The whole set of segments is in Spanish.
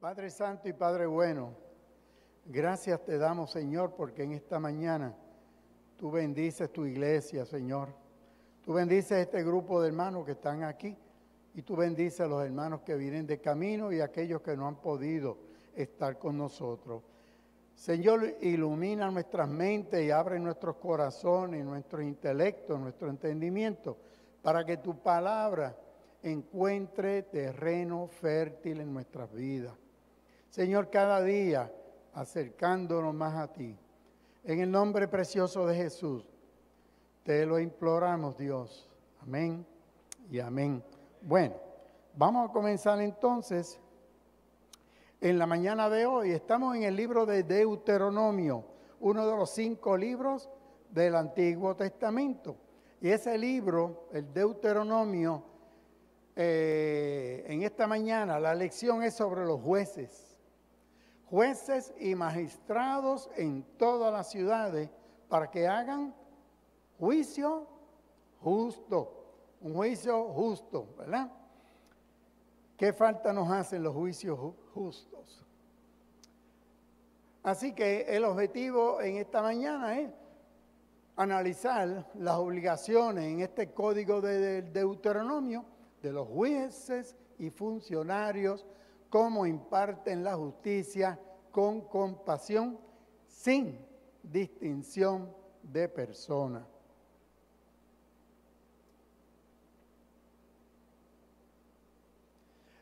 Padre Santo y Padre bueno, gracias te damos, Señor, porque en esta mañana tú bendices tu iglesia, Señor. Tú bendices este grupo de hermanos que están aquí y tú bendices a los hermanos que vienen de camino y a aquellos que no han podido estar con nosotros. Señor, ilumina nuestras mentes y abre nuestros corazones, nuestro intelecto, nuestro entendimiento, para que tu palabra encuentre terreno fértil en nuestras vidas. Señor, cada día acercándonos más a ti. En el nombre precioso de Jesús, te lo imploramos, Dios. Amén y amén. Bueno, vamos a comenzar entonces. En la mañana de hoy estamos en el libro de Deuteronomio, uno de los 5 libros del Antiguo Testamento. Y ese libro, el Deuteronomio, en esta mañana la lección es sobre los jueces. Jueces y magistrados en todas las ciudades para que hagan juicio justo. Un juicio justo, ¿verdad? ¿Qué falta nos hacen los juicios justos? Así que el objetivo en esta mañana es analizar las obligaciones en este código del Deuteronomio de los jueces y funcionarios, cómo imparten la justicia con compasión, sin distinción de persona.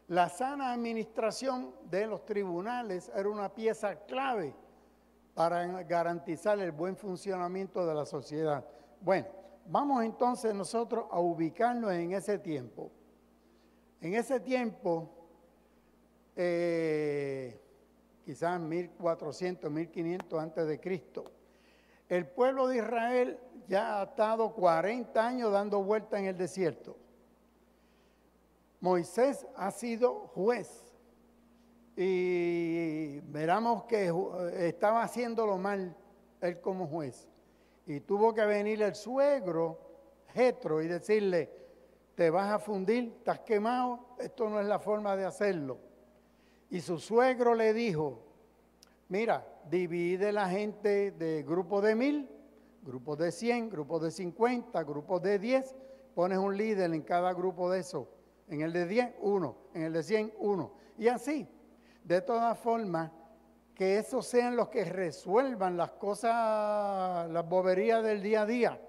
La sana administración de los tribunales era una pieza clave para garantizar el buen funcionamiento de la sociedad. Bueno, vamos entonces nosotros a ubicarnos en ese tiempo. En ese tiempo, quizás 1400, 1500 antes de Cristo, el pueblo de Israel ya ha estado 40 años dando vuelta en el desierto. Moisés ha sido juez y veramos que estaba haciéndolo mal él como juez. Y tuvo que venir el suegro, Jetro, y decirle, te vas a fundir, estás quemado, esto no es la forma de hacerlo. Y su suegro le dijo, mira, divide la gente de grupos de 1000, grupos de 100, grupos de 50, grupos de 10, pones un líder en cada grupo de esos. En el de 10, 1. En el de 100, 1. Y así, de todas formas, que esos sean los que resuelvan las cosas, las boberías del día a día.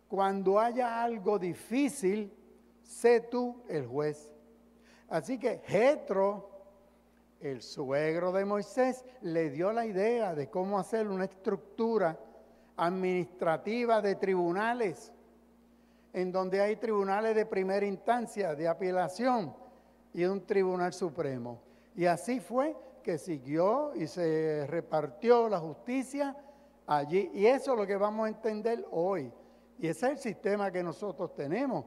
Cuando haya algo difícil, sé tú el juez. Así que Jetro, el suegro de Moisés, le dio la idea de cómo hacer una estructura administrativa de tribunales, en donde hay tribunales de primera instancia, de apelación y un tribunal supremo. Y así fue que siguió y se repartió la justicia allí. Y eso es lo que vamos a entender hoy. Y ese es el sistema que nosotros tenemos.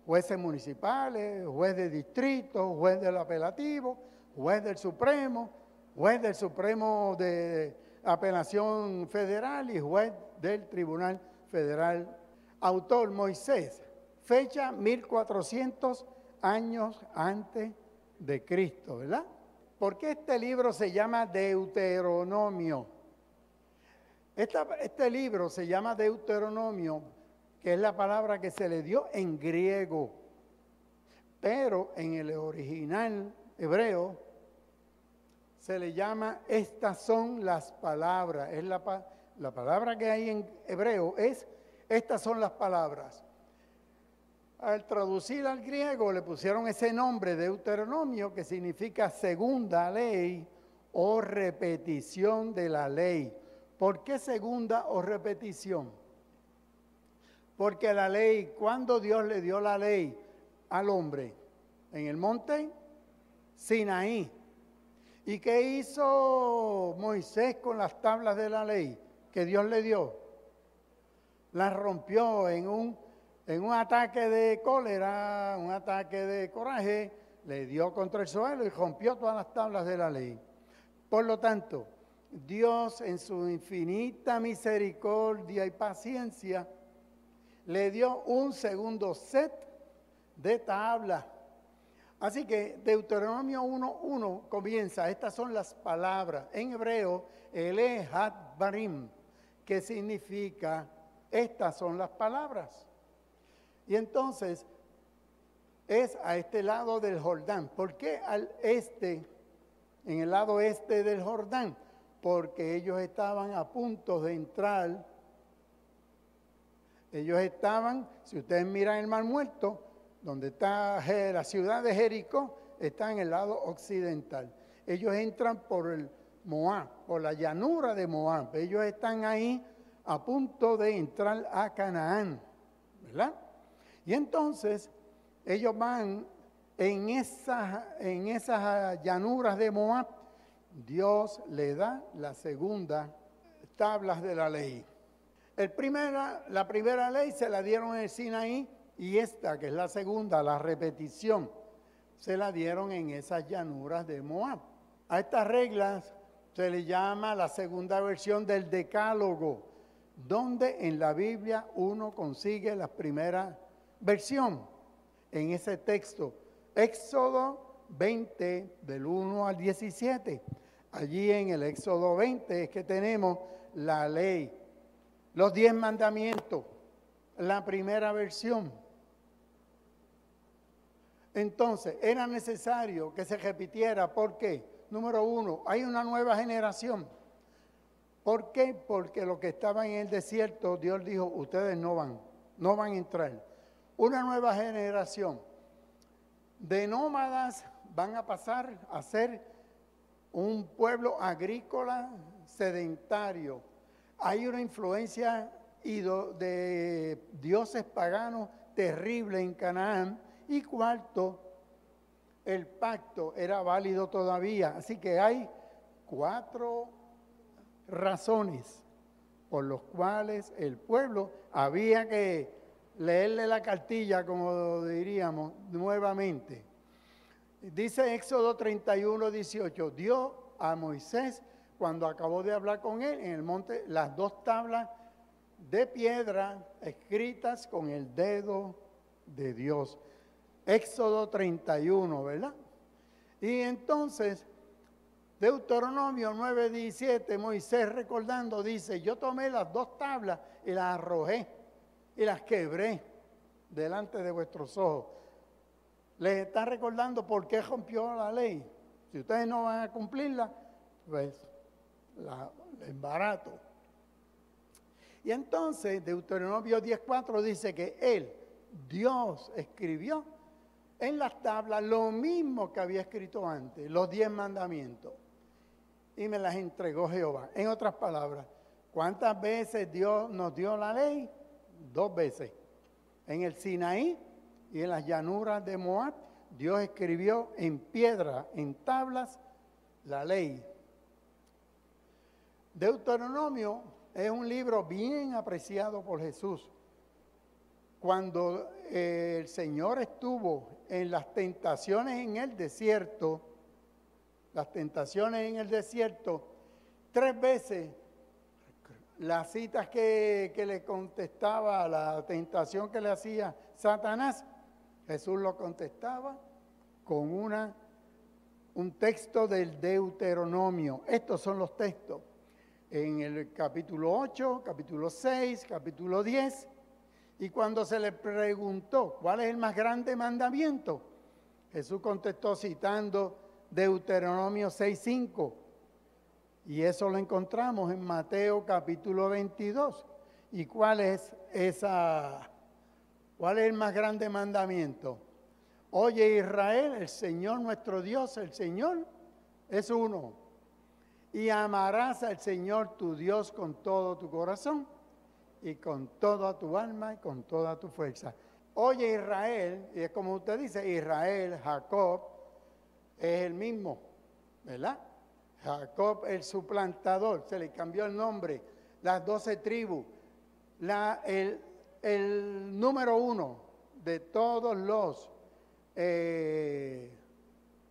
Jueces municipales, juez de distrito, juez del apelativo, juez del Supremo de apelación federal y juez del Tribunal Federal. Autor Moisés, fecha 1400 años antes de Cristo, ¿verdad? ¿Por qué este libro se llama Deuteronomio? Este libro se llama Deuteronomio, que es la palabra que se le dio en griego, pero en el original hebreo se le llama estas son las palabras. Es la palabra que hay en hebreo es estas son las palabras. Al traducir al griego le pusieron ese nombre Deuteronomio, que significa segunda ley o repetición de la ley. ¿Por qué segunda o repetición? Porque la ley, ¿cuándo Dios le dio la ley al hombre? En el monte Sinaí. ¿Y qué hizo Moisés con las tablas de la ley que Dios le dio? Las rompió en un ataque de cólera, un ataque de coraje, le dio contra el suelo y rompió todas las tablas de la ley. Por lo tanto, Dios en su infinita misericordia y paciencia le dio un segundo set de tablas Así que Deuteronomio 1:1 comienza, estas son las palabras, en hebreo, Ele Hat Barim, que significa, estas son las palabras. Y entonces, es a este lado del Jordán. ¿Por qué al este, en el lado este del Jordán? Porque ellos estaban a punto de entrar. Ellos estaban, si ustedes miran el Mar Muerto, donde está la ciudad de Jericó, está en el lado occidental. Ellos entran por el Moab, por la llanura de Moab. Ellos están ahí a punto de entrar a Canaán, ¿verdad? Y entonces ellos van en esas llanuras de Moab. Dios le da la segunda tablas de la ley. La primera ley se la dieron en el Sinaí y esta, que es la segunda, la repetición, se la dieron en esas llanuras de Moab. A estas reglas se le llama la segunda versión del Decálogo, donde en la Biblia uno consigue la primera versión en ese texto. Éxodo 20, del 1 al 17. Allí en el Éxodo 20 es que tenemos la ley, los 10 mandamientos, la primera versión. Entonces, era necesario que se repitiera. ¿Por qué? Número 1, hay una nueva generación. ¿Por qué? Porque los que estaban en el desierto, Dios dijo, ustedes no van a entrar. Una nueva generación de nómadas van a pasar a ser un pueblo agrícola sedentario. Hay una influencia de dioses paganos terrible en Canaán. Y cuarto, el pacto era válido todavía. Así que hay 4 razones por las cuales el pueblo había que leerle la cartilla, como diríamos, nuevamente. Dice Éxodo 31:18, dio a Moisés, cuando acabó de hablar con él en el monte, las 2 tablas de piedra escritas con el dedo de Dios. Éxodo 31, ¿verdad? Y entonces, Deuteronomio 9:17, Moisés recordando, dice, yo tomé las 2 tablas y las arrojé y las quebré delante de vuestros ojos. Les está recordando por qué rompió la ley. Si ustedes no van a cumplirla, pues la embarato. Y entonces Deuteronomio 10:4 dice que él, Dios, escribió en las tablas lo mismo que había escrito antes, los 10 mandamientos. Y me las entregó Jehová. En otras palabras, ¿cuántas veces Dios nos dio la ley? 2 veces. En el Sinaí y en las llanuras de Moab, Dios escribió en piedra, en tablas, la ley. Deuteronomio es un libro bien apreciado por Jesús. Cuando el Señor estuvo en las tentaciones en el desierto, 3 veces las citas que le contestaba, la tentación que le hacía Satanás, Jesús lo contestaba con un texto del Deuteronomio. Estos son los textos. En el capítulo 8, capítulo 6, capítulo 10. Y cuando se le preguntó cuál es el más grande mandamiento, Jesús contestó citando Deuteronomio 6:5. Y eso lo encontramos en Mateo capítulo 22. ¿Y cuál es el más grande mandamiento? Oye Israel, el Señor nuestro Dios, el Señor es uno. Y amarás al Señor tu Dios con todo tu corazón y con toda tu alma y con toda tu fuerza. Oye Israel, y es como usted dice, Israel, Jacob, es el mismo, ¿verdad? Jacob el suplantador, se le cambió el nombre, las 12 tribus. El número 1 de todos los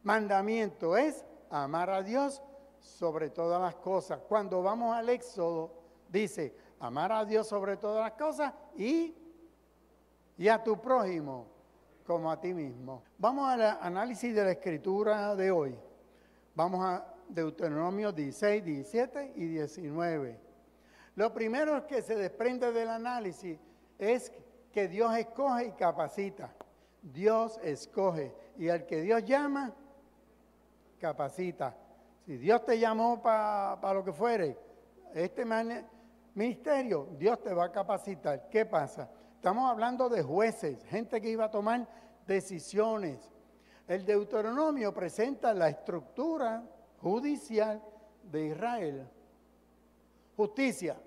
mandamientos es amar a Dios sobre todas las cosas. Cuando vamos al Éxodo, dice, amar a Dios sobre todas las cosas y a tu prójimo como a ti mismo. Vamos al análisis de la escritura de hoy. Vamos a Deuteronomio 16, 17 y 19. Lo primero que se desprende del análisis es que Dios escoge y capacita. Dios escoge y al que Dios llama, capacita. Si Dios te llamó para lo que fuere, este ministerio, Dios te va a capacitar. ¿Qué pasa? Estamos hablando de jueces, gente que iba a tomar decisiones. El Deuteronomio presenta la estructura judicial de Israel. Justicia.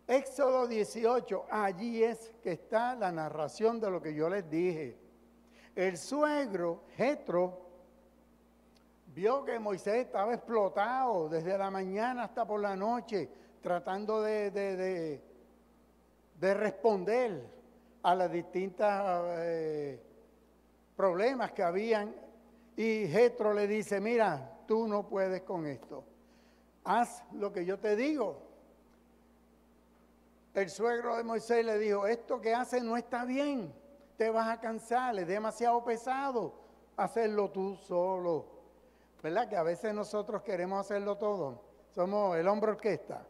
Éxodo 18, allí es que está la narración de lo que yo les dije. El suegro, Jetro, vio que Moisés estaba explotado desde la mañana hasta por la noche, tratando de responder a las distintas problemas que habían. Y Jetro le dice, mira, tú no puedes con esto. Haz lo que yo te digo. El suegro de Moisés le dijo, esto que haces no está bien, te vas a cansar, es demasiado pesado hacerlo tú solo. ¿Verdad? Que a veces nosotros queremos hacerlo todo, somos el hombre orquesta.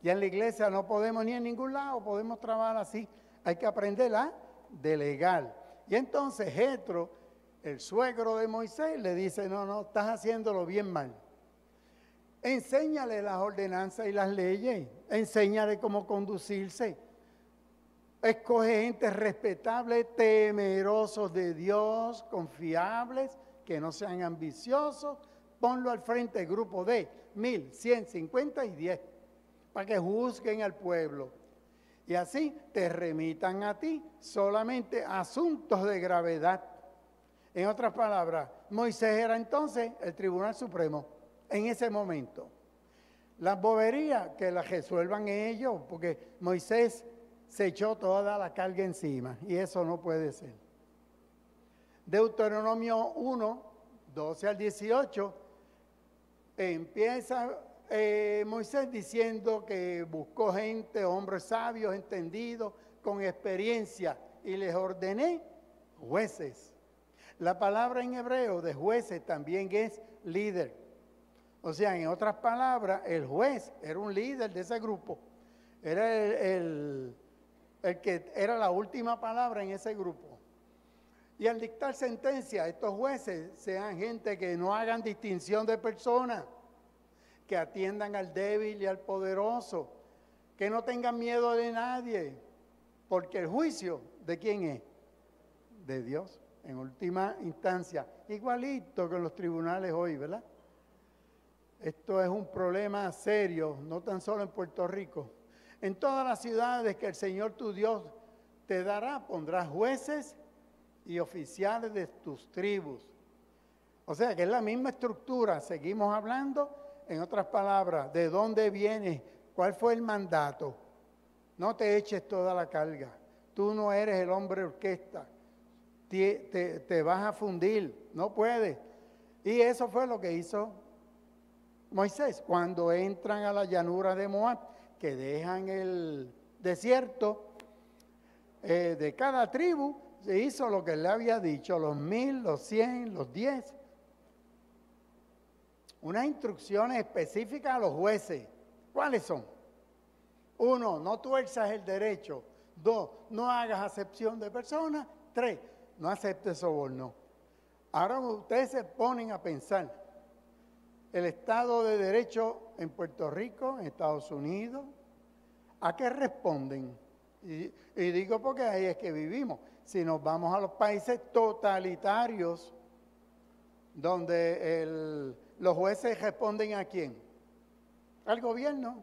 Y en la iglesia no podemos ni en ningún lado, podemos trabajar así, hay que aprender a delegar. Y entonces Jetro, el suegro de Moisés, le dice, no, estás haciéndolo bien mal. Enséñale las ordenanzas y las leyes, enséñale cómo conducirse. Escoge gente respetable, temerosos de Dios, confiables, que no sean ambiciosos. Ponlo al frente del grupo de 1,000, 100, 50 y 10, para que juzguen al pueblo. Y así te remitan a ti solamente asuntos de gravedad. En otras palabras, Moisés era entonces el Tribunal Supremo. En ese momento, las boberías que las resuelvan ellos, porque Moisés se echó toda la carga encima y eso no puede ser. Deuteronomio 1, 12 al 18, empieza Moisés diciendo que buscó gente, hombres sabios, entendidos, con experiencia, y les ordené jueces. La palabra en hebreo de jueces también es líder. O sea, en otras palabras, el juez era un líder de ese grupo. Era el que era la última palabra en ese grupo. Y al dictar sentencia, estos jueces sean gente que no hagan distinción de personas, que atiendan al débil y al poderoso, que no tengan miedo de nadie, porque el juicio, ¿de quién es? De Dios, en última instancia. Igualito que en los tribunales hoy, ¿verdad? Esto es un problema serio, no tan solo en Puerto Rico. En todas las ciudades que el Señor tu Dios te dará, pondrás jueces y oficiales de tus tribus. O sea que es la misma estructura, seguimos hablando, en otras palabras, ¿de dónde viene? ¿Cuál fue el mandato? No te eches toda la carga, tú no eres el hombre orquesta, te vas a fundir, no puedes. Y eso fue lo que hizo Moisés, cuando entran a la llanura de Moab, que dejan el desierto, de cada tribu se hizo lo que él le había dicho, los 1,000, los 100, los 10. Unas instrucciones específicas a los jueces. ¿Cuáles son? 1, no tuerzas el derecho. 2, no hagas acepción de personas. 3, no aceptes soborno. Ahora ustedes se ponen a pensar. El Estado de Derecho en Puerto Rico, en Estados Unidos, ¿a qué responden? Y digo porque ahí es que vivimos. Si nos vamos a los países totalitarios, donde los jueces responden ¿a quién? Al gobierno.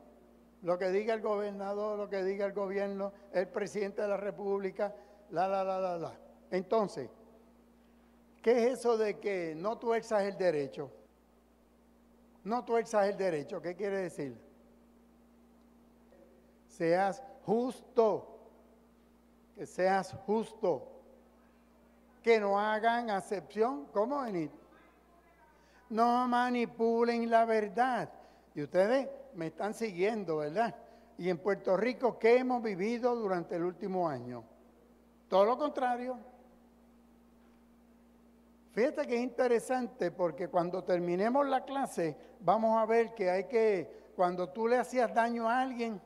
Lo que diga el gobernador, lo que diga el gobierno, el presidente de la República, la. Entonces, ¿qué es eso de que no tuerzas el derecho? No tuerzas el derecho, ¿qué quiere decir? Seas justo, que seas justo, que no hagan acepción, ¿cómo venir? No manipulen la verdad. Y ustedes me están siguiendo, ¿verdad? Y en Puerto Rico, ¿qué hemos vivido durante el último año? Todo lo contrario. Fíjate que es interesante porque cuando terminemos la clase vamos a ver que cuando tú le hacías daño a alguien,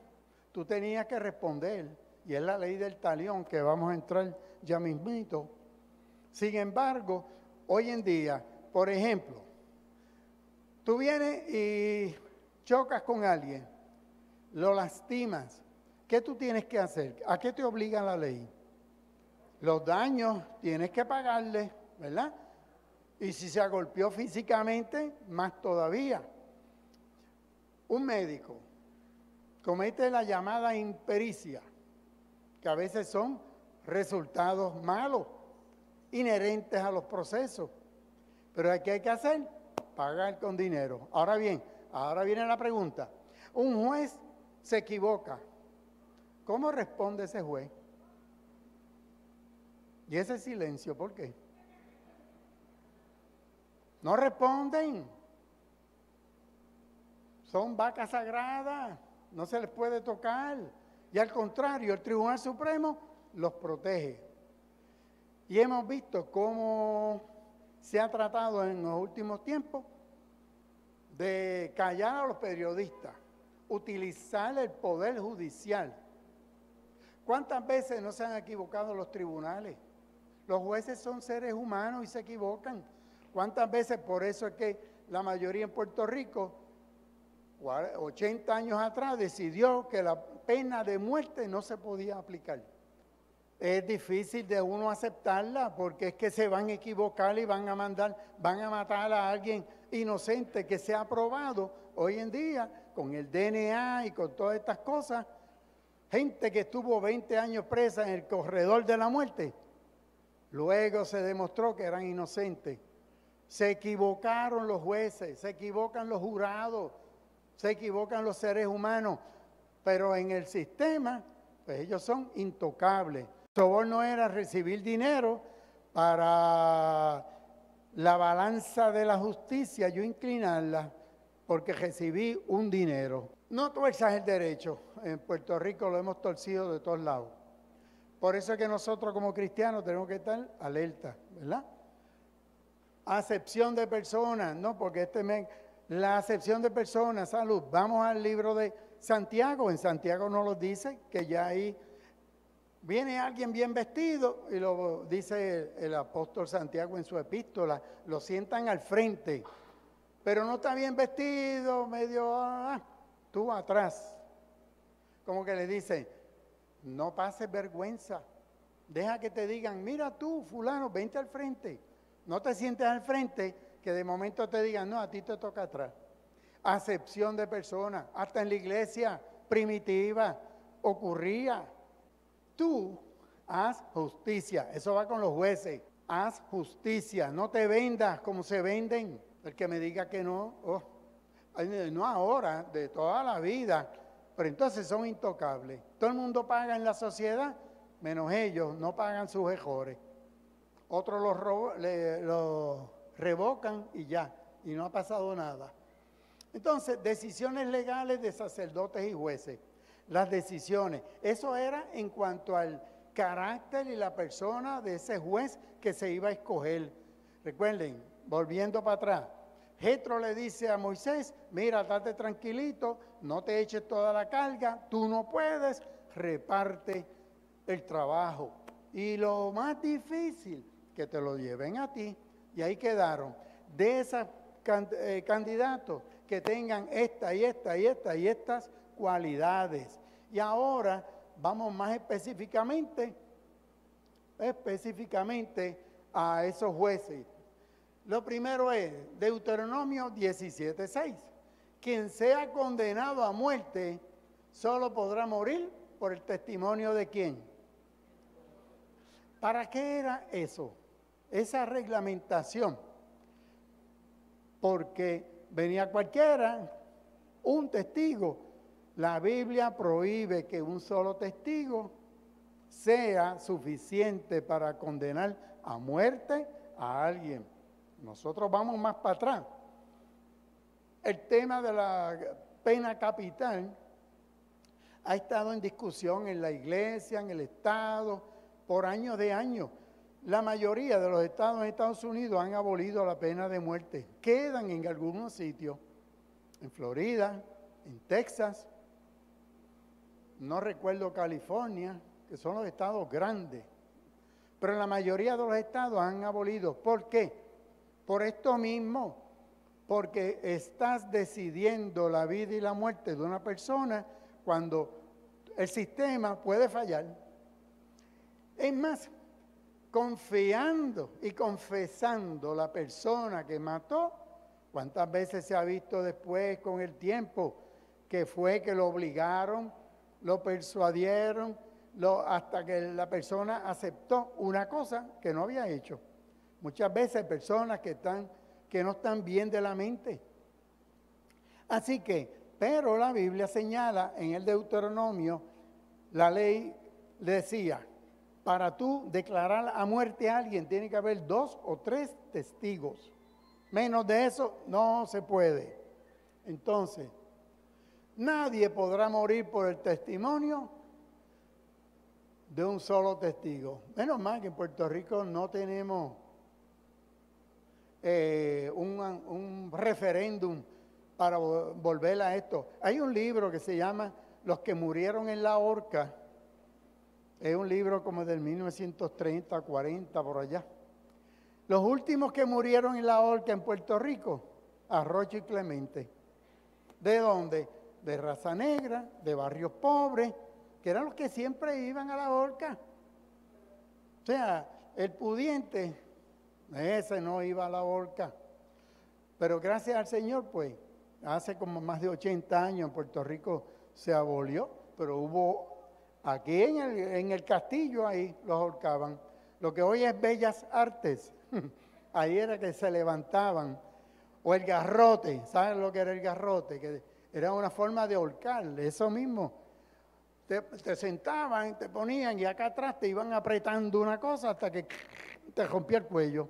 tú tenías que responder. Y es la ley del talión que vamos a entrar ya mismito. Sin embargo, hoy en día, por ejemplo, tú vienes y chocas con alguien, lo lastimas. ¿Qué tú tienes que hacer? ¿A qué te obliga la ley? Los daños tienes que pagarle, ¿verdad? Y si se golpeó físicamente, más todavía. Un médico comete la llamada impericia, que a veces son resultados malos, inherentes a los procesos. Pero ¿qué hay que hacer? Pagar con dinero. Ahora bien, ahora viene la pregunta. Un juez se equivoca. ¿Cómo responde ese juez? Y ese silencio, ¿por qué? No responden. Son vacas sagradas, no se les puede tocar. Y al contrario, el Tribunal Supremo los protege. Y hemos visto cómo se ha tratado en los últimos tiempos de callar a los periodistas, utilizar el poder judicial. ¿Cuántas veces no se han equivocado los tribunales? Los jueces son seres humanos y se equivocan. ¿Cuántas veces? Por eso es que la mayoría en Puerto Rico, 80 años atrás, decidió que la pena de muerte no se podía aplicar. Es difícil de uno aceptarla porque es que se van a equivocar y van a matar a alguien inocente que se ha probado hoy en día con el DNA y con todas estas cosas. Gente que estuvo 20 años presa en el corredor de la muerte, luego se demostró que eran inocentes. Se equivocaron los jueces, se equivocan los jurados, se equivocan los seres humanos, pero en el sistema, pues ellos son intocables. El soborno era recibir dinero para la balanza de la justicia, yo inclinarla, porque recibí un dinero. No tuerzas el derecho, en Puerto Rico lo hemos torcido de todos lados. Por eso es que nosotros como cristianos tenemos que estar alerta, ¿verdad? Acepción de personas, no, porque la acepción de personas, salud. Vamos al libro de Santiago, en Santiago nos lo dice, que ya ahí viene alguien bien vestido, y lo dice el apóstol Santiago en su epístola, lo sientan al frente, pero no está bien vestido, medio, tú atrás. Como que le dice, no pases vergüenza, deja que te digan, mira tú, fulano, vente al frente. No te sientes al frente, que de momento te digan, no, a ti te toca atrás. Acepción de personas, hasta en la iglesia primitiva ocurría. Tú haz justicia, eso va con los jueces, haz justicia, no te vendas como se venden. El que me diga que no, no ahora, de toda la vida, pero entonces son intocables. Todo el mundo paga en la sociedad, menos ellos, no pagan sus mejores. Otros los revocan y ya, y no ha pasado nada. Entonces, decisiones legales de sacerdotes y jueces. Las decisiones, eso era en cuanto al carácter y la persona de ese juez que se iba a escoger. Recuerden, volviendo para atrás, Jetro le dice a Moisés, mira, date tranquilito, no te eches toda la carga, tú no puedes, reparte el trabajo. Y lo más difícil, que te lo lleven a ti. Y ahí quedaron. De esos candidatos que tengan esta y estas cualidades. Y ahora vamos más específicamente a esos jueces. Lo primero es Deuteronomio 17:6. Quien sea condenado a muerte solo podrá morir por el testimonio de quién. ¿Para qué era eso? Esa reglamentación. Porque venía cualquiera, un testigo. La Biblia prohíbe que un solo testigo sea suficiente para condenar a muerte a alguien. Nosotros vamos más para atrás. El tema de la pena capital ha estado en discusión en la iglesia, en el Estado, por años de años. La mayoría de los estados en Estados Unidos han abolido la pena de muerte. Quedan en algunos sitios, en Florida, en Texas, no recuerdo California, que son los estados grandes. Pero la mayoría de los estados han abolido. ¿Por qué? Por esto mismo, porque estás decidiendo la vida y la muerte de una persona cuando el sistema puede fallar. Es más, confiando y confesando la persona que mató, ¿cuántas veces se ha visto después con el tiempo que fue que lo obligaron, lo persuadieron, hasta que la persona aceptó una cosa que no había hecho? Muchas veces hay personas que no están bien de la mente. Así que, pero la Biblia señala en el Deuteronomio, la ley decía, para tú declarar a muerte a alguien tiene que haber 2 o 3 testigos. Menos de eso no se puede. Entonces, nadie podrá morir por el testimonio de un solo testigo. Menos mal que en Puerto Rico no tenemos un referéndum para volver a esto. Hay un libro que se llama Los que murieron en la horca. Es un libro como del 1930, 40, por allá. Los últimos que murieron en la horca en Puerto Rico, Arroyo y Clemente. ¿De dónde? De raza negra, de barrios pobres, que eran los que siempre iban a la horca. O sea, el pudiente, ese no iba a la horca. Pero gracias al Señor, pues, hace como más de 80 años en Puerto Rico se abolió, pero hubo... Aquí en el castillo, ahí los ahorcaban. Lo que hoy es Bellas Artes, ahí era que se levantaban. O el garrote, ¿saben lo que era el garrote? Que era una forma de ahorcar, eso mismo. Te sentaban, te ponían y acá atrás te iban apretando una cosa hasta que te rompía el cuello.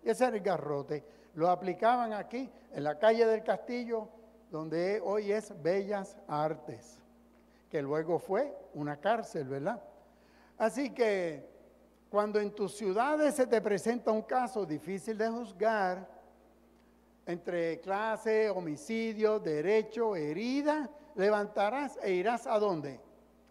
Ese era el garrote. Lo aplicaban aquí, en la calle del Castillo, donde hoy es Bellas Artes, que luego fue una cárcel, ¿verdad? Así que cuando en tus ciudades se te presenta un caso difícil de juzgar, entre clase, homicidio, derecho, herida, levantarás e irás ¿a dónde?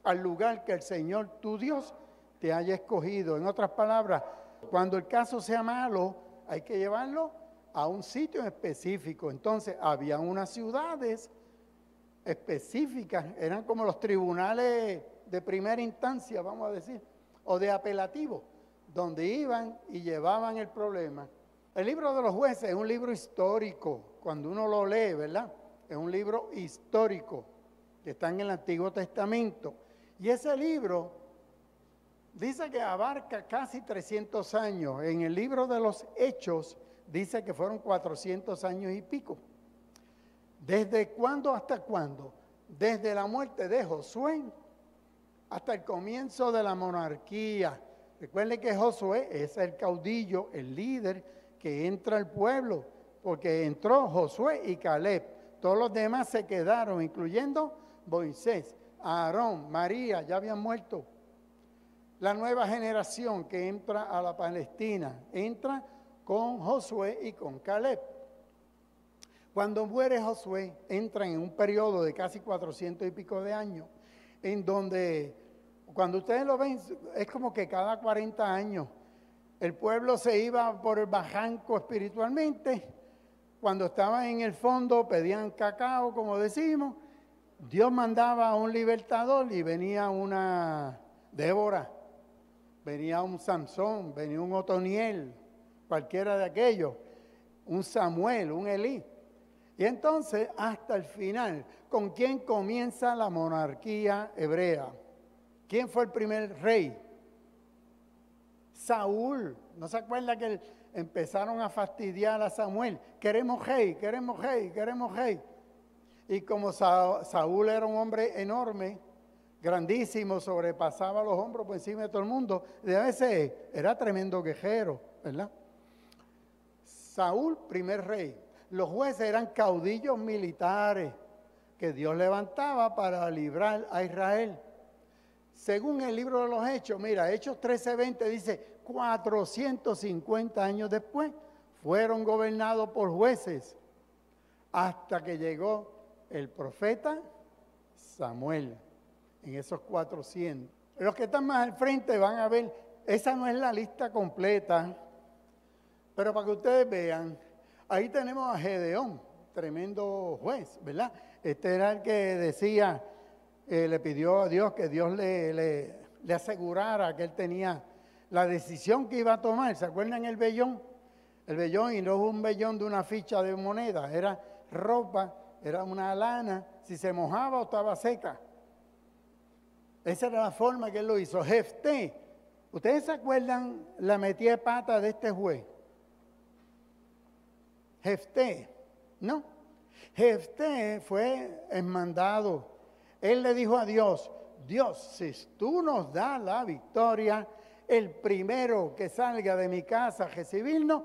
Al lugar que el Señor, tu Dios, te haya escogido. En otras palabras, cuando el caso sea malo, hay que llevarlo a un sitio específico. Entonces, había unas ciudades específicas, eran como los tribunales de primera instancia, vamos a decir, o de apelativo, donde iban y llevaban el problema. El libro de los jueces es un libro histórico, cuando uno lo lee, ¿verdad? Es un libro histórico que está en el Antiguo Testamento. Y ese libro dice que abarca casi 300 años. En el libro de los Hechos dice que fueron 400 años y pico. ¿Desde cuándo hasta cuándo? Desde la muerte de Josué hasta el comienzo de la monarquía. Recuerden que Josué es el caudillo, el líder que entra al pueblo, porque entró Josué y Caleb. Todos los demás se quedaron, incluyendo Moisés, Aarón, María, ya habían muerto. La nueva generación que entra a la Palestina, entra con Josué y con Caleb. Cuando muere Josué, entran en un periodo de casi 400 y pico de años, en donde, cuando ustedes lo ven, es como que cada 40 años el pueblo se iba por el barranco espiritualmente. Cuando estaban en el fondo, pedían cacao, como decimos. Dios mandaba a un libertador y venía una Débora, venía un Samson, venía un Otoniel, cualquiera de aquellos, un Samuel, un Elí. Y entonces, hasta el final, ¿con quién comienza la monarquía hebrea? ¿Quién fue el primer rey? Saúl. ¿No se acuerda que empezaron a fastidiar a Samuel? Queremos rey, queremos rey, queremos rey. Y como Saúl era un hombre enorme, grandísimo, sobrepasaba los hombros por encima de todo el mundo, de a veces era tremendo guerrero, ¿verdad? Saúl, primer rey. Los jueces eran caudillos militares que Dios levantaba para librar a Israel. Según el libro de los Hechos, mira, Hechos 13:20 dice, 450 años después, fueron gobernados por jueces hasta que llegó el profeta Samuel, en esos 400. Los que están más al frente van a ver, esa no es la lista completa, pero para que ustedes vean, ahí tenemos a Gedeón, tremendo juez, ¿verdad? Este era el que decía, le pidió a Dios que Dios le asegurara que él tenía la decisión que iba a tomar. ¿Se acuerdan el vellón? El vellón, y no es un vellón de una ficha de moneda, era ropa, era una lana, si se mojaba o estaba seca. Esa era la forma que él lo hizo. Jefté, ¿ustedes se acuerdan la metida de pata de este juez? Jefté, ¿no? Jefté fue mandado. Él le dijo a Dios, Dios, si tú nos das la victoria, el primero que salga de mi casa a recibirnos,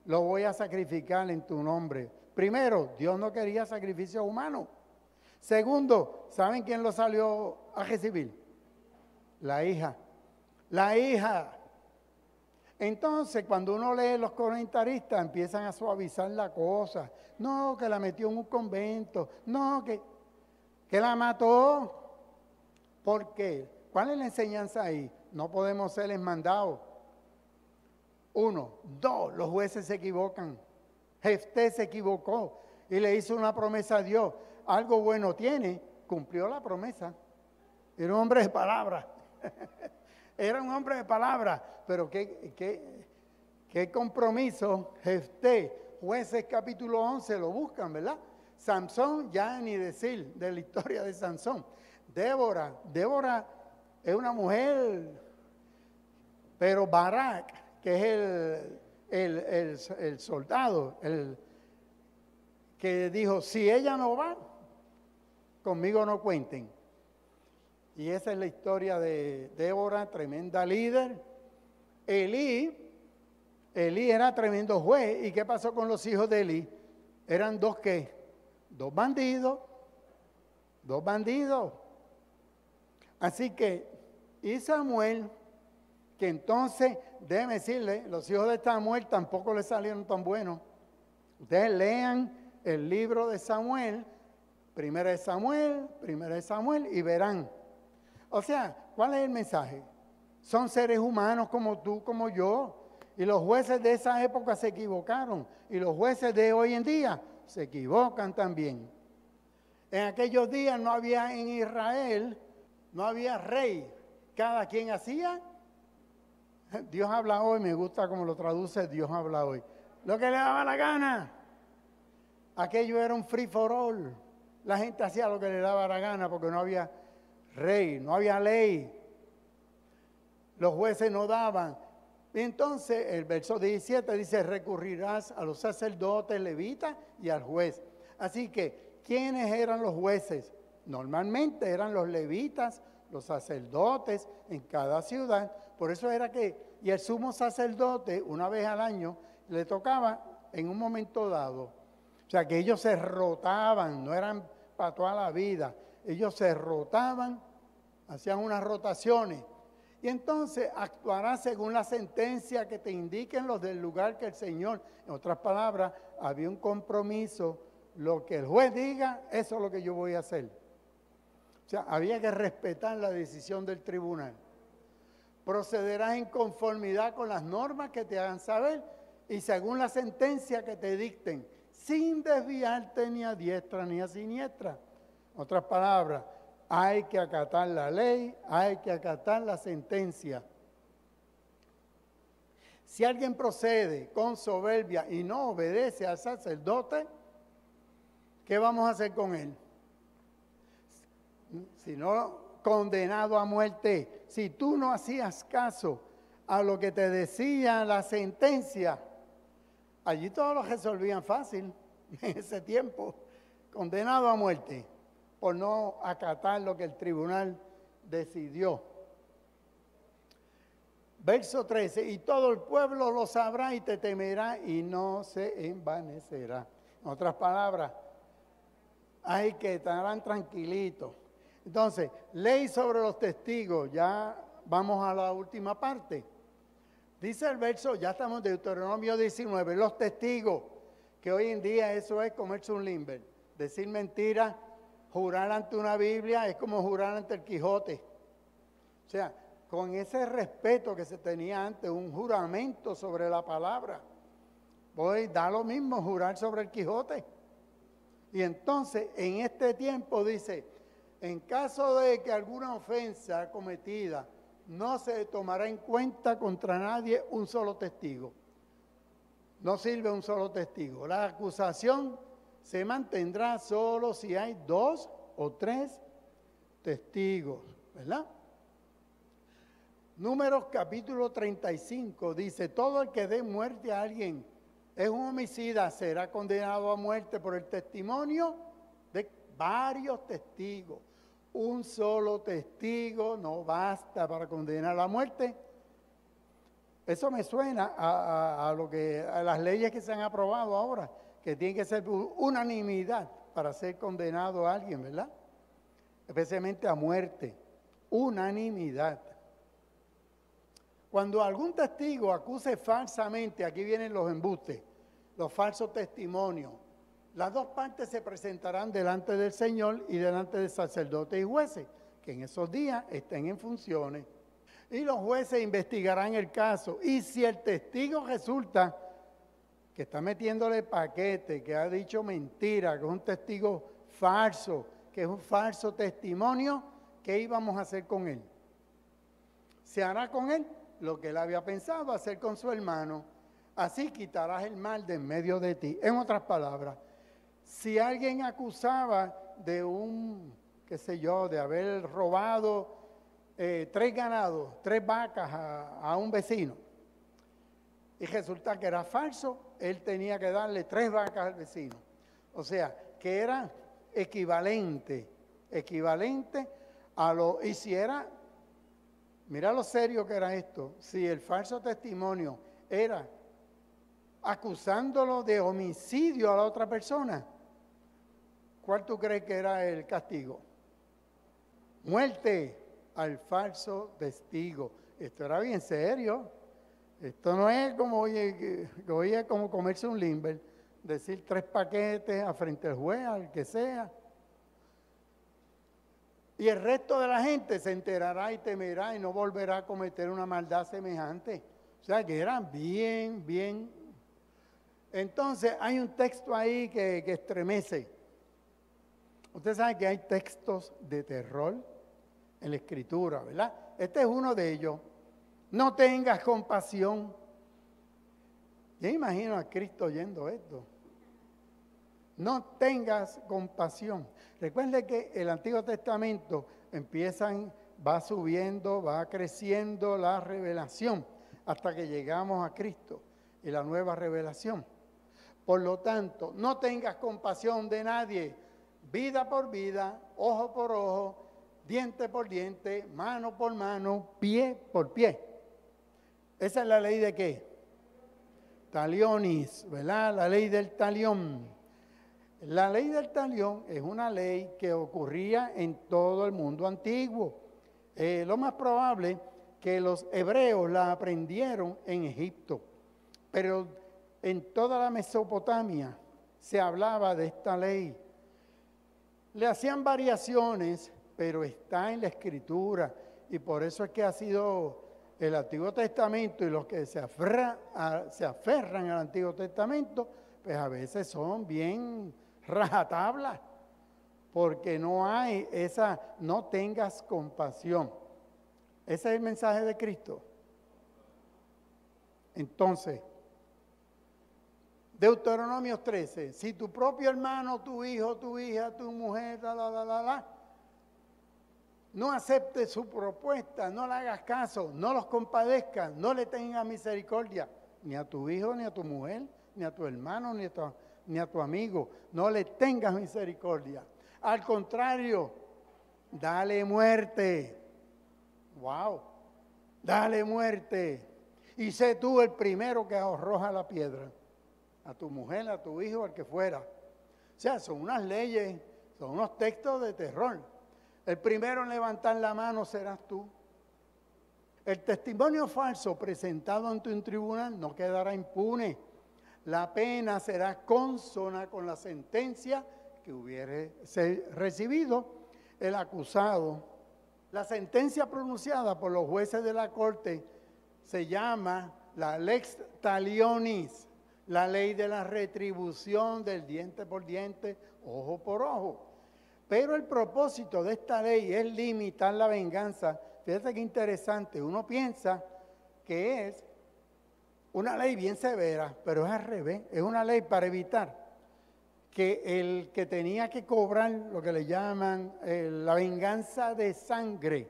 lo voy a sacrificar en tu nombre. Primero, Dios no quería sacrificio humano. Segundo, ¿saben quién lo salió a recibir? La hija. La hija. Entonces, cuando uno lee los comentaristas, empiezan a suavizar la cosa. No, que la metió en un convento. No, que la mató. ¿Por qué? ¿Cuál es la enseñanza ahí? No podemos ser enmandados. 1. 2. Los jueces se equivocan. Jefté se equivocó y le hizo una promesa a Dios. Algo bueno tiene, cumplió la promesa. Era un hombre de palabra. Era un hombre de palabra, pero qué compromiso. Jefté, Jueces capítulo 11, lo buscan, ¿verdad? Sansón, ya ni decir de la historia de Sansón. Débora es una mujer, pero Barak, que es el soldado, el que dijo, si ella no va, conmigo no cuenten. Y esa es la historia de Débora, tremenda líder. Elí era tremendo juez. ¿Y qué pasó con los hijos de Elí? Eran dos ¿qué? Dos bandidos. Así que, y Samuel, que entonces, déjeme decirle, los hijos de Samuel tampoco le salieron tan buenos. Ustedes lean el libro de Samuel, primera de Samuel, y verán. O sea, ¿cuál es el mensaje? Son seres humanos como tú, como yo. Y los jueces de esa época se equivocaron. Y los jueces de hoy en día se equivocan también. En aquellos días no había en Israel, no había rey. Cada quien hacía. Dios habla hoy, me gusta como lo traduce Dios habla hoy. Lo que le daba la gana. Aquello era un free for all. La gente hacía lo que le daba la gana porque no había rey, no había ley. Los jueces no daban. Y entonces el verso 17 dice, recurrirás a los sacerdotes, levitas y al juez. Así que, ¿quiénes eran los jueces? Normalmente eran los levitas, los sacerdotes en cada ciudad. Por eso era y el sumo sacerdote, una vez al año, le tocaba en un momento dado. O sea, que ellos se rotaban, no eran para toda la vida. Ellos se rotaban, hacían unas rotaciones. Y entonces actuará según la sentencia que te indiquen los del lugar que el Señor. En otras palabras, había un compromiso. Lo que el juez diga, eso es lo que yo voy a hacer. O sea, había que respetar la decisión del tribunal. Procederás en conformidad con las normas que te hagan saber y según la sentencia que te dicten, sin desviarte ni a diestra ni a siniestra. En otras palabras, hay que acatar la ley, hay que acatar la sentencia. Si alguien procede con soberbia y no obedece al sacerdote, ¿qué vamos a hacer con él? Si no, condenado a muerte. Si tú no hacías caso a lo que te decía la sentencia, allí todos lo resolvían fácil en ese tiempo. Condenado a muerte por no acatar lo que el tribunal decidió. Verso 13, y todo el pueblo lo sabrá y te temerá y no se envanecerá. En otras palabras, hay que estar tranquilitos. Entonces, ley sobre los testigos, ya vamos a la última parte. Dice el verso, ya estamos en Deuteronomio 19, los testigos, que hoy en día eso es comerse un limber. Decir mentira, jurar ante una Biblia es como jurar ante el Quijote. O sea, con ese respeto que se tenía antes, un juramento sobre la palabra. Hoy da lo mismo jurar sobre el Quijote. Y entonces, en este tiempo dice, en caso de que alguna ofensa cometida, no se tomará en cuenta contra nadie un solo testigo. No sirve un solo testigo. La acusación se mantendrá solo si hay 2 o 3 testigos, ¿verdad? Números capítulo 35 dice, todo el que dé muerte a alguien es un homicida, será condenado a muerte por el testimonio de varios testigos. Un solo testigo no basta para condenar a muerte. Eso me suena a las leyes que se han aprobado ahora, que tiene que ser unanimidad para ser condenado a alguien, ¿verdad? Especialmente a muerte. Unanimidad. Cuando algún testigo acuse falsamente, aquí vienen los embustes, los falsos testimonios, las dos partes se presentarán delante del Señor y delante de sacerdotes y jueces, que en esos días estén en funciones. Y los jueces investigarán el caso. Y si el testigo resulta que está metiéndole paquete, que ha dicho mentira, que es un testigo falso, que es un falso testimonio, ¿qué íbamos a hacer con él? Se hará con él lo que él había pensado hacer con su hermano. Así quitarás el mal de en medio de ti. En otras palabras, si alguien acusaba de qué sé yo, de haber robado 3 ganados, 3 vacas a un vecino, y resulta que era falso, él tenía que darle 3 vacas al vecino. O sea, que era equivalente a lo, y si era, mira lo serio que era esto, si el falso testimonio era acusándolo de homicidio a la otra persona, ¿cuál tú crees que era el castigo? Muerte al falso testigo. Esto era bien serio. Esto no es como, oye, como comerse un limber, decir 3 paquetes a frente al juez, al que sea. Y el resto de la gente se enterará y temerá y no volverá a cometer una maldad semejante. O sea, que eran bien. Entonces, hay un texto ahí que estremece. Usted sabe que hay textos de terror en la Escritura, ¿verdad? Este es uno de ellos. No tengas compasión. Yo imagino a Cristo oyendo esto. No tengas compasión. Recuerde que el Antiguo Testamento va subiendo, va creciendo la revelación hasta que llegamos a Cristo y la nueva revelación. Por lo tanto, no tengas compasión de nadie, vida por vida, ojo por ojo, diente por diente, mano por mano, pie por pie. Esa es la ley de ¿qué? Talionis, ¿verdad? La ley del talión. La ley del talión es una ley que ocurría en todo el mundo antiguo. Lo más probable que los hebreos la aprendieron en Egipto, pero en toda la Mesopotamia se hablaba de esta ley. Le hacían variaciones, pero está en la Escritura, y por eso es que ha sido el Antiguo Testamento, y los que se aferran al Antiguo Testamento, pues a veces son bien rajatabla, porque no hay no tengas compasión. Ese es el mensaje de Cristo. Entonces, Deuteronomio 13, si tu propio hermano, tu hijo, tu hija, tu mujer, no acepte su propuesta, no le hagas caso, no los compadezcas, no le tengas misericordia, ni a tu hijo, ni a tu mujer, ni a tu hermano, ni a tu amigo, no le tengas misericordia. Al contrario, dale muerte. Wow, dale muerte. Y sé tú el primero que arroja la piedra. A tu mujer, a tu hijo, al que fuera. O sea, son unas leyes, son unos textos de terror. El primero en levantar la mano serás tú. El testimonio falso presentado ante un tribunal no quedará impune. La pena será consona con la sentencia que hubiere recibido el acusado. La sentencia pronunciada por los jueces de la corte se llama la lex talionis, la ley de la retribución del diente por diente, ojo por ojo. Pero el propósito de esta ley es limitar la venganza. Fíjate qué interesante, uno piensa que es una ley bien severa, pero es al revés, es una ley para evitar que el que tenía que cobrar lo que le llaman la venganza de sangre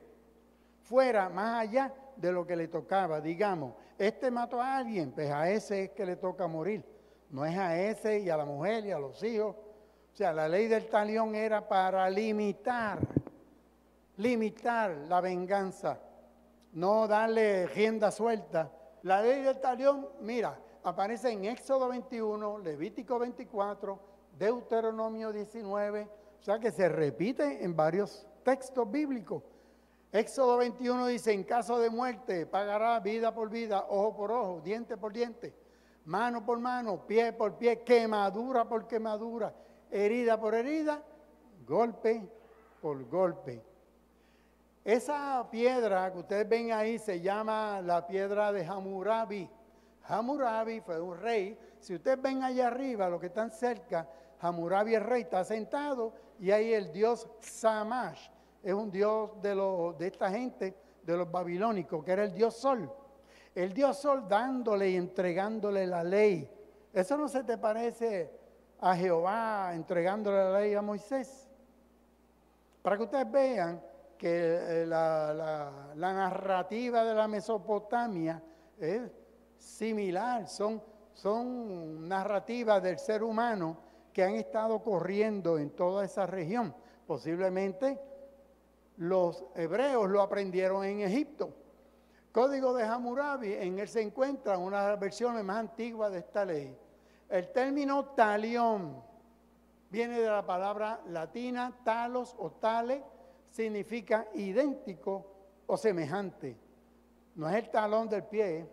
fuera más allá de lo que le tocaba. Digamos, este mató a alguien, pues a ese es que le toca morir, no es a ese y a la mujer y a los hijos. O sea, la ley del talión era para limitar la venganza, no darle rienda suelta. La ley del talión, mira, aparece en Éxodo 21, Levítico 24, Deuteronomio 19, o sea que se repite en varios textos bíblicos. Éxodo 21 dice, en caso de muerte pagará vida por vida, ojo por ojo, diente por diente, mano por mano, pie por pie, quemadura por quemadura, herida por herida, golpe por golpe. Esa piedra que ustedes ven ahí se llama la piedra de Hammurabi. Hammurabi fue un rey. Si ustedes ven allá arriba, los que están cerca, Hammurabi el rey está sentado y ahí el dios Shamash. Es un dios de esta gente, de los babilónicos, que era el dios sol. El dios sol dándole y entregándole la ley. ¿Eso no se te parece a Jehová entregándole la ley a Moisés? Para que ustedes vean que la narrativa de la Mesopotamia es similar, son narrativas del ser humano que han estado corriendo en toda esa región. Posiblemente los hebreos lo aprendieron en Egipto. Código de Hammurabi, en él se encuentran unas versiones más antiguas de esta ley. El término talión viene de la palabra latina talos o tale, significa idéntico o semejante. No es el talón del pie,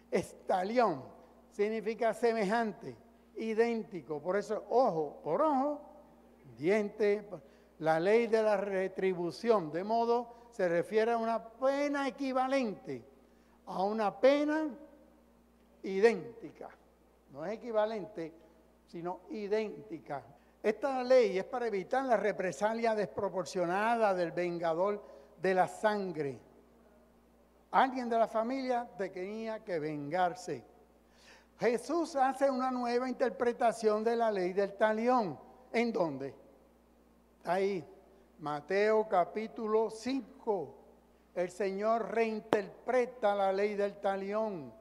es talión, significa semejante, idéntico. Por eso, ojo por ojo, diente, la ley de la retribución, de modo se refiere a una pena equivalente a una pena idéntica. No es equivalente, sino idéntica. Esta ley es para evitar la represalia desproporcionada del vengador de la sangre. Alguien de la familia tenía que vengarse. Jesús hace una nueva interpretación de la ley del talión. ¿En dónde? Ahí, Mateo capítulo 5. El Señor reinterpreta la ley del talión.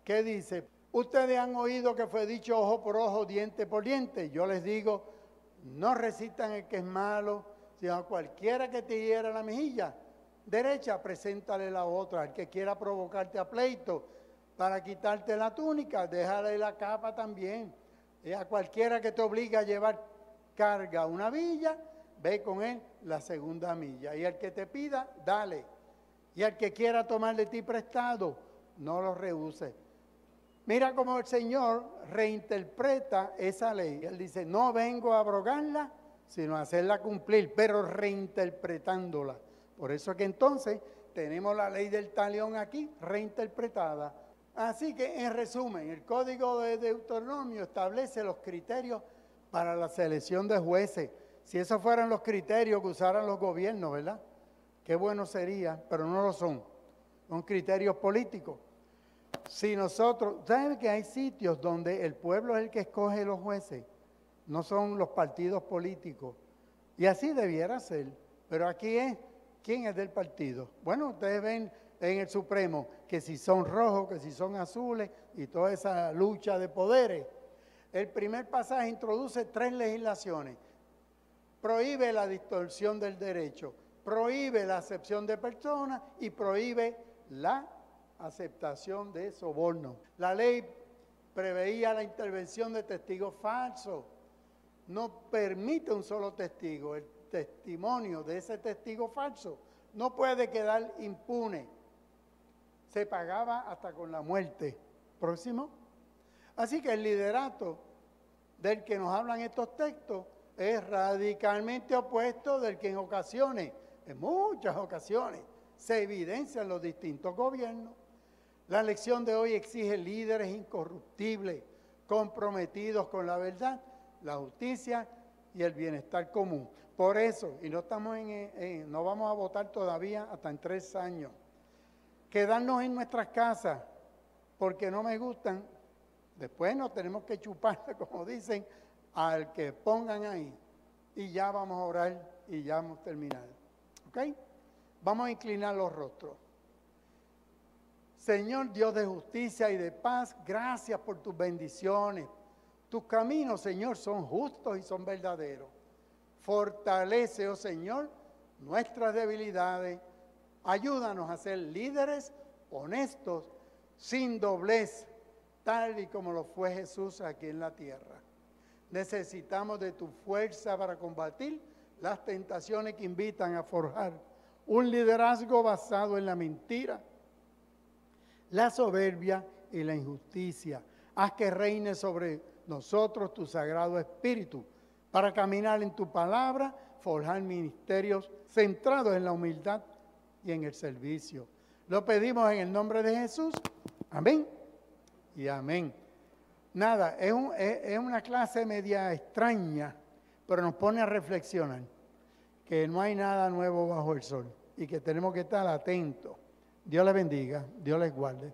¿Qué dice? Ustedes han oído que fue dicho ojo por ojo, diente por diente. Yo les digo, no resistan el que es malo, sino a cualquiera que te hiera la mejilla derecha, preséntale la otra. Al que quiera provocarte a pleito para quitarte la túnica, déjale la capa también. Y a cualquiera que te obligue a llevar carga una milla, ve con él la segunda milla. Y al que te pida, dale. Y al que quiera tomar de ti prestado, no lo rehúses. Mira cómo el Señor reinterpreta esa ley. Él dice, no vengo a abrogarla, sino a hacerla cumplir, pero reinterpretándola. Por eso que entonces tenemos la ley del talión aquí reinterpretada. Así que, en resumen, el Código de Deuteronomio establece los criterios para la selección de jueces. Si esos fueran los criterios que usaran los gobiernos, ¿verdad? Qué bueno sería, pero no lo son. Son criterios políticos. Si nosotros, ¿saben que hay sitios donde el pueblo es el que escoge los jueces? No son los partidos políticos. Y así debiera ser. Pero aquí es, ¿quién es del partido? Bueno, ustedes ven en el Supremo que si son rojos, que si son azules y toda esa lucha de poderes. El primer pasaje introduce 3 legislaciones. Prohíbe la distorsión del derecho, prohíbe la acepción de personas y prohíbe la aceptación de soborno. La ley preveía la intervención de testigos falsos. No permite un solo testigo. El testimonio de ese testigo falso no puede quedar impune. se pagaba hasta con la muerte. Próximo. Así que el liderato del que nos hablan estos textos es radicalmente opuesto del que en ocasiones, en muchas ocasiones, se evidencia en los distintos gobiernos. La lección de hoy exige líderes incorruptibles, comprometidos con la verdad, la justicia y el bienestar común. Por eso, y no estamos no vamos a votar todavía hasta en 3 años, quedarnos en nuestras casas porque no me gustan, después nos tenemos que chupar, como dicen, al que pongan ahí. Y ya vamos a orar y ya hemos terminado. ¿Ok? Vamos a inclinar los rostros. Señor Dios de justicia y de paz, gracias por tus bendiciones. Tus caminos, Señor, son justos y son verdaderos. Fortalece, oh Señor, nuestras debilidades. Ayúdanos a ser líderes honestos, sin doblez, tal y como lo fue Jesús aquí en la tierra. Necesitamos de tu fuerza para combatir las tentaciones que invitan a forjar un liderazgo basado en la mentira, la soberbia y la injusticia. Haz que reine sobre nosotros tu Sagrado Espíritu para caminar en tu palabra, forjar ministerios centrados en la humildad y en el servicio. Lo pedimos en el nombre de Jesús. Amén y amén. Nada, es una clase media extraña, pero nos pone a reflexionar que no hay nada nuevo bajo el sol y que tenemos que estar atentos. Dios les bendiga, Dios les guarde.